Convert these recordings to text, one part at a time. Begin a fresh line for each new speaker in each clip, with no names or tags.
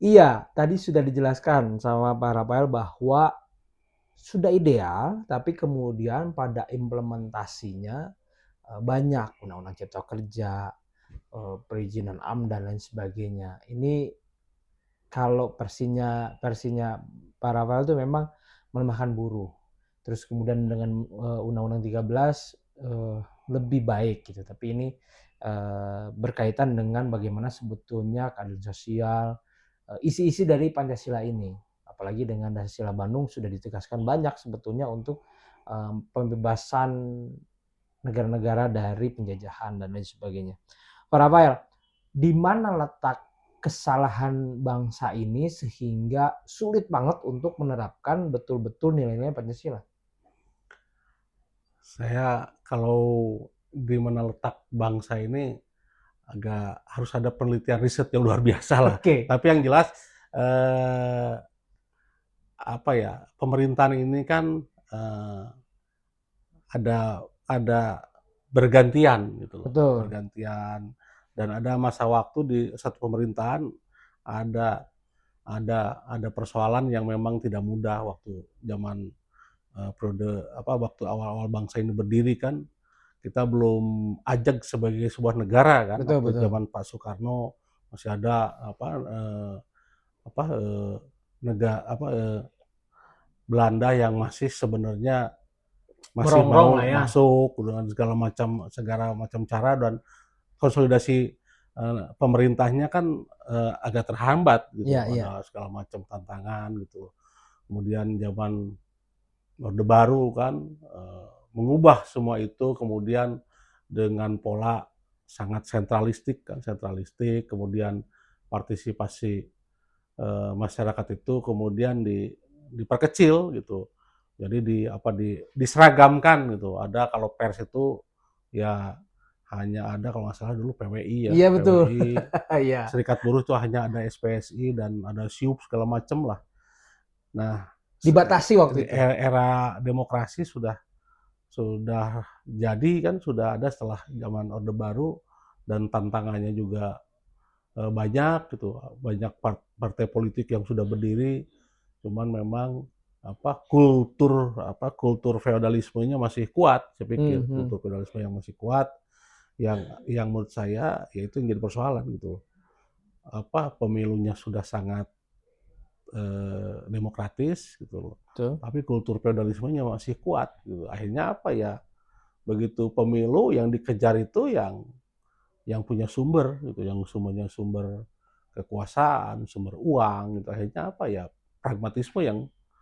Iya, tadi sudah dijelaskan sama Pak Rafael bahwa sudah ideal, tapi kemudian pada implementasinya banyak undang-undang cipta kerja, perizinan dan lain sebagainya. Ini kalau versinya Pak Rafael itu memang melemahkan buruh. Terus kemudian dengan Undang-Undang 13 lebih baik gitu. Tapi ini berkaitan dengan bagaimana sebetulnya keadilan sosial, isi-isi dari Pancasila ini. Apalagi dengan Dasar Bandung sudah ditegaskan banyak sebetulnya untuk pembebasan negara-negara dari penjajahan dan lain sebagainya. Pak Rafael, di mana letak kesalahan bangsa ini sehingga sulit banget untuk menerapkan betul-betul nilai-nilai Pancasila?
Saya kalau di mana letak bangsa ini agak harus ada penelitian riset yang luar biasa lah.
Oke,
Tapi yang jelas eh, apa ya, pemerintahan ini kan ada bergantian gitu loh,
betul.
bergantian dan ada masa waktu di satu pemerintahan ada ada persoalan yang memang tidak mudah waktu zaman periode apa waktu awal-awal bangsa ini berdiri kan kita belum ajak sebagai sebuah negara kan
Betul,
waktu
betul.
zaman Pak Soekarno masih ada apa negara Belanda yang masih sebenarnya masih
Merongrong
mau
lah ya.
masuk dengan segala macam cara dan konsolidasi pemerintahnya kan agak terhambat
Iya,
gitu
iya.
ada segala macam tantangan gitu kemudian zaman Orde Baru kan mengubah semua itu kemudian dengan pola sangat sentralistik kemudian partisipasi masyarakat itu kemudian diperkecil gitu jadi diseragamkan gitu ada kalau pers itu ya hanya ada kalau nggak salah dulu PWI ya
Iya, betul.
PWI
Iya.
Serikat Buruh itu hanya ada SPSI dan ada SIUP segala macam lah. Nah,
Dibatasi waktu itu.
era demokrasi sudah jadi kan sudah ada setelah zaman Orde Baru dan tantangannya juga banyak gitu, banyak partai politik yang sudah berdiri, cuman memang kultur feodalismenya masih kuat, saya pikir
Mhm.
kultur feodalisme yang masih kuat, yang menurut saya yaitu yang jadi persoalan gitu. Pemilunya sudah sangat demokratis gitu loh.
Betul.
Tapi kultur feodalismenya masih kuat gitu. Akhirnya apa ya? Begitu pemilu yang dikejar itu yang punya sumber gitu, yang sumber kekuasaan, sumber uang gitu. Akhirnya apa ya? Pragmatisme yang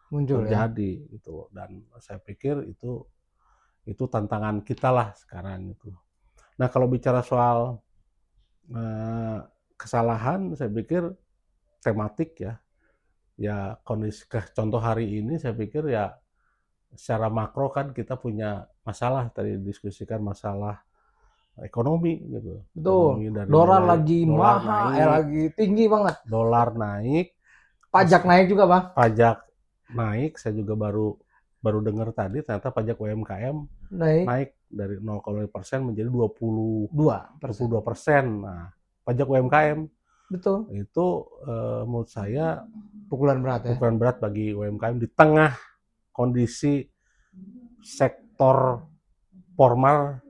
Muncul ya.
terjadi gitu. Dan saya pikir itu tantangan kita lah sekarang itu. Nah, kalau bicara soal eh, kesalahan saya pikir tematik ya. Ya kondisi contoh hari ini saya pikir ya secara makro kan kita punya masalah tadi diskusikan masalah ekonomi gitu.
Betul.
Ekonomi dari
Dolar
mulai
lagi mahal, lagi tinggi banget.
dolar naik,
Pajak naik juga, Bang.
pajak naik. Saya juga baru baru dengar tadi ternyata pajak UMKM
Naik
naik dari 0,5% menjadi
2%.
22%. Nah, pajak UMKM
Betul.
itu menurut saya
Pukulan berat ya.
pukulan berat bagi UMKM di tengah kondisi sektor formal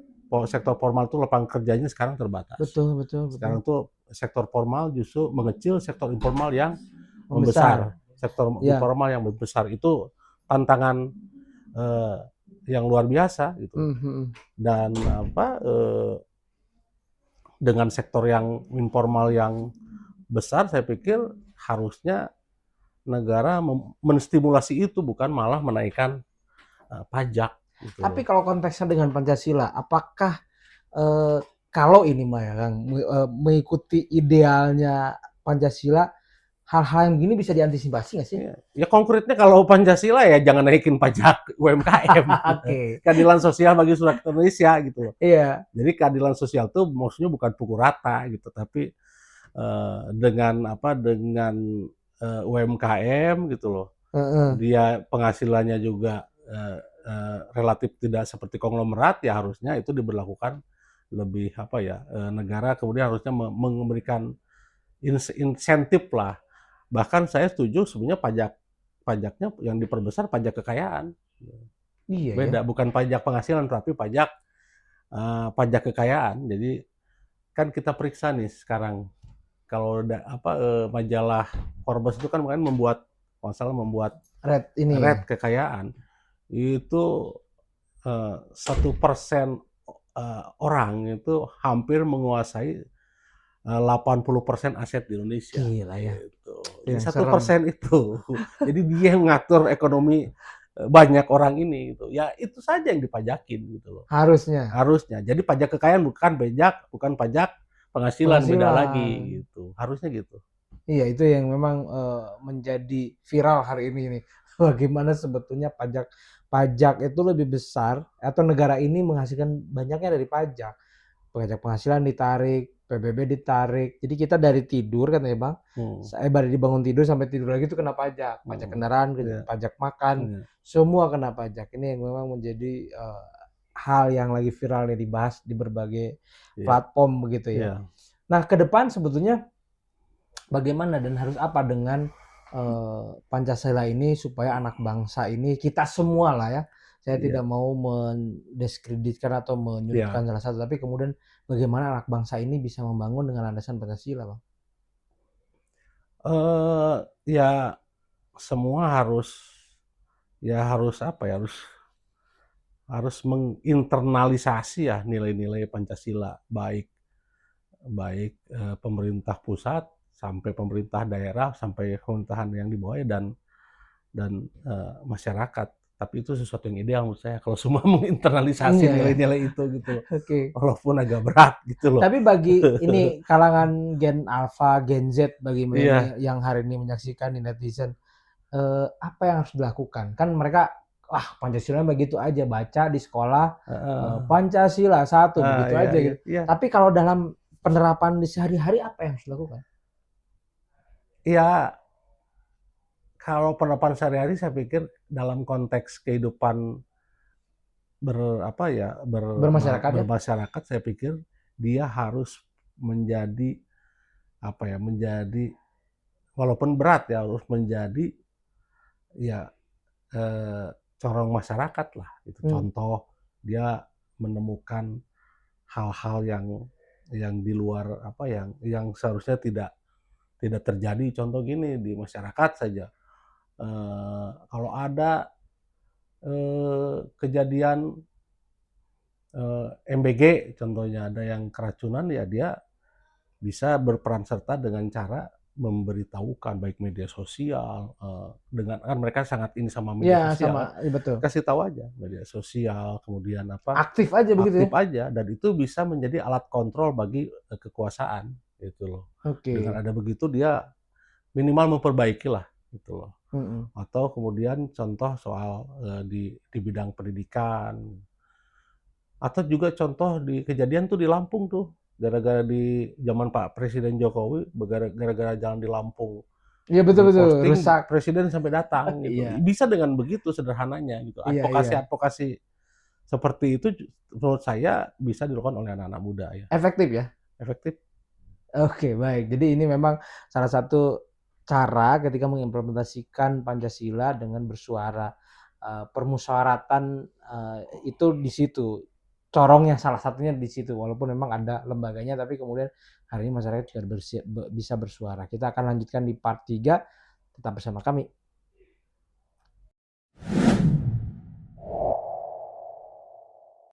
sektor formal itu lapangan kerjanya sekarang terbatas.
Betul, betul, betul.
Sekarang tuh sektor formal justru mengecil, sektor informal yang
Membesar.
membesar. Sektor
Ya.
informal yang membesar itu tantangan eh, yang luar biasa gitu.
Mhm.
Dan dengan sektor yang informal yang besar, saya pikir harusnya negara menstimulasi itu bukan malah menaikkan pajak gitu
Tapi
loh.
kalau konteksnya dengan Pancasila, apakah kalau ini mah ya Kang, mengikuti idealnya Pancasila, hal-hal yang begini bisa diantisipasi nggak sih?
Ya, ya konkretnya kalau Pancasila ya jangan naikin pajak UMKM.
Oke.
Keadilan sosial bagi rakyat Indonesia gitu loh.
Iya.
Jadi keadilan sosial tuh maksudnya bukan pukul rata gitu, tapi dengan UMKM gitu loh.
Heeh.
Dia penghasilannya juga relatif tidak seperti konglomerat ya harusnya itu diberlakukan lebih negara kemudian harusnya memberikan insentif lah Bahkan saya setuju sebenarnya pajaknya yang diperbesar pajak kekayaan.
Iya ya,
Beda, bukan pajak penghasilan tapi pajak kekayaan. Jadi kan kita periksa nih sekarang kalau majalah Forbes itu kan membuat kalau salah membuat
red ini ya.
rate kekayaan itu 1% orang itu hampir menguasai 80% aset di Indonesia
Gila ya,
gitu.
itu
Jadi
yang
satu
serem.
persen itu, jadi dia yang mengatur ekonomi banyak orang ini gitu. Ya itu saja yang dipajakin gitu loh.
Harusnya,
Harusnya. Jadi pajak kekayaan bukan pajak penghasilan, beda
penghasilan.
lagi gitu. Harusnya gitu.
Iya, itu yang memang, menjadi viral hari ini nih. Bagaimana sebetulnya pajak pajak itu lebih besar atau negara ini menghasilkan banyaknya dari pajak. Pajak penghasilan ditarik, PBB ditarik. Jadi kita dari tidur katanya Bang,
Hmm,
dari dibangun tidur sampai tidur lagi itu kena pajak. Pajak
hmm.
kendaraan,
Iya,
pajak makan,
iya,
semua kena pajak. Ini yang memang menjadi, hal yang lagi viral nih dibahas di berbagai
iya,
platform begitu ya.
iya,
Nah, ke depan sebetulnya bagaimana dan harus apa dengan Pancasila ini supaya anak bangsa ini kita semua lah ya, saya
iya,
tidak mau mendiskreditkan atau menyudutkan
iya.
salah satu, tapi kemudian bagaimana anak bangsa ini bisa membangun dengan landasan Pancasila, Bang?
Ya semua harus apa ya, harus menginternalisasi ya nilai-nilai Pancasila, baik baik, pemerintah pusat, sampai pemerintah daerah, sampai pemerintahan yang di bawahnya dan masyarakat. Tapi itu sesuatu yang ideal menurut saya kalau semua menginternalisasi
Iya ya,
nilai-nilai itu gitu loh,
oke.
walaupun agak berat gitu loh.
Tapi bagi ini kalangan Gen Alpha, Gen Z, bagi
Iya,
milenial yang hari ini menyaksikan di netizen, apa yang harus dilakukan? Kan mereka, "Wah, Pancasila begitu aja, baca di sekolah,
heeh,
Pancasila satu begitu
iya,
aja
iya,
gitu."
iya.
Tapi kalau dalam penerapan di sehari-hari apa yang harus dilakukan?
Iya, kalau penerapan sehari-hari saya pikir dalam konteks kehidupan apa ya,
Bermasyarakat ya?
bermasyarakat, saya pikir dia harus menjadi apa ya, walaupun berat ya, harus menjadi ya, eee, corong masyarakat lah gitu.
Mmm,
Contoh, dia menemukan hal-hal yang di luar apa, yang seharusnya tidak terjadi. Contoh gini, di masyarakat saja, kalau ada, kejadian, MBG contohnya, ada yang keracunan, ya dia bisa berperan serta dengan cara memberitahukan, baik media sosial, dengan kan mereka sangat ini sama media
iya
sosial
sama
kan,
iya betul.
kasih tahu aja media sosial, kemudian apa,
Aktif aja begitu ya?
aktif aja dan itu bisa menjadi alat kontrol bagi, kekuasaan, gitu loh. Dengan
Oke,
ada begitu dia minimal memperbaikilah, gitu loh.
mhm.
Atau kemudian contoh soal, di bidang pendidikan, atau juga contoh di kejadian tuh di Lampung tuh, gara-gara di zaman Pak Presiden Jokowi, gara-gara jalan di Lampung
Iya betul betul,
diposting,
rusak.
presiden sampai datang gitu.
Iya
Bisa dengan begitu sederhananya gitu.
iya iya,
Advokasi-advokasi seperti itu menurut saya bisa dilakukan oleh anak-anak muda ya,
efektif ya?
efektif.
Oke, baik. Jadi ini memang salah satu cara ketika mengimplementasikan Pancasila dengan bersuara, permusyawaratan, itu di situ, corongnya salah satunya di situ, walaupun memang ada lembaganya, tapi kemudian hari ini masyarakat juga bisa bersuara. Kita akan lanjutkan di part 3, tetap bersama kami.